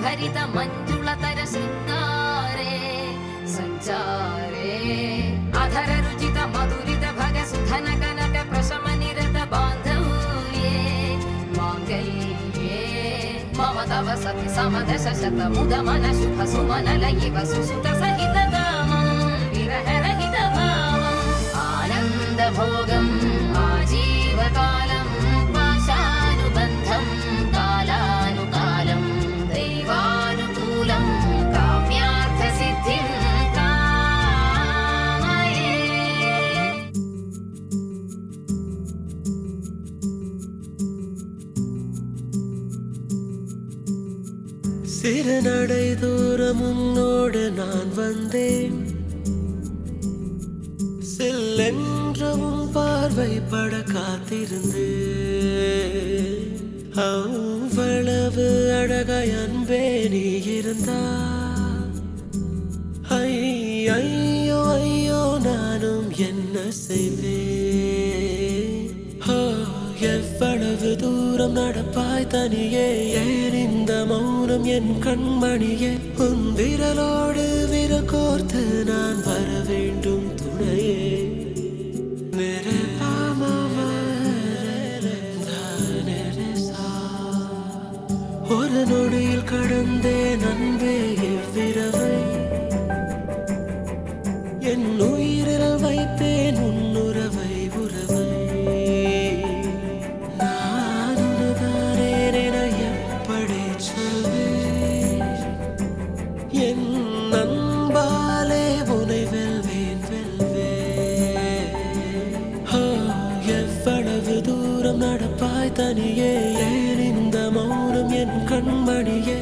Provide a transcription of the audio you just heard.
भरित मञ्जुलतर शृङ्गारे सञ्चारे अधर रुचित मधुरित भग सुधन कनक प्रशम निरत बान्धव्ये माङ्गल्ये मम तव सति समदश शत मुद मन शुभ सुमन लयिव सुसुत सहित कामं विरह रहित भावम् आनन्द भोगम् आजीवकालं पाशानुबन्धं कालानुकालं दैवानुकूलं काम्यार्थ सिद्धिं कामये சிறுநடை தூரம் உன்னோடு நான் வந்தேன் செல்லென்றவும் பார்வை பட காத்திருந்து அவ்வளவு அழகாய் அன்பே நீ இருந்தா ஐயோ ஐயோ நானும் என்ன செய்வேன் எவ்வளவு தூரம் நடப்பாய் தனியே ஏன் இந்த மௌனம் என் கண்மணியே உன் விரலோடு விரல் கோர்த்து நான் வர வேண்டும் துணையே ஒரு நொடியில் கடந்தேன் அன்பே இவ்விரவை என் உயிரில் வைத்தேன் உன்னுறவை உறவை நான் உனதானே என எப்படி சொல்வேன் என் அன்பாலே உனை வெல்வேன் எவ்வளவு தூரம் நடப்பாய் தனியே ஏன் இந்த மௌனம் என் கண்மணியே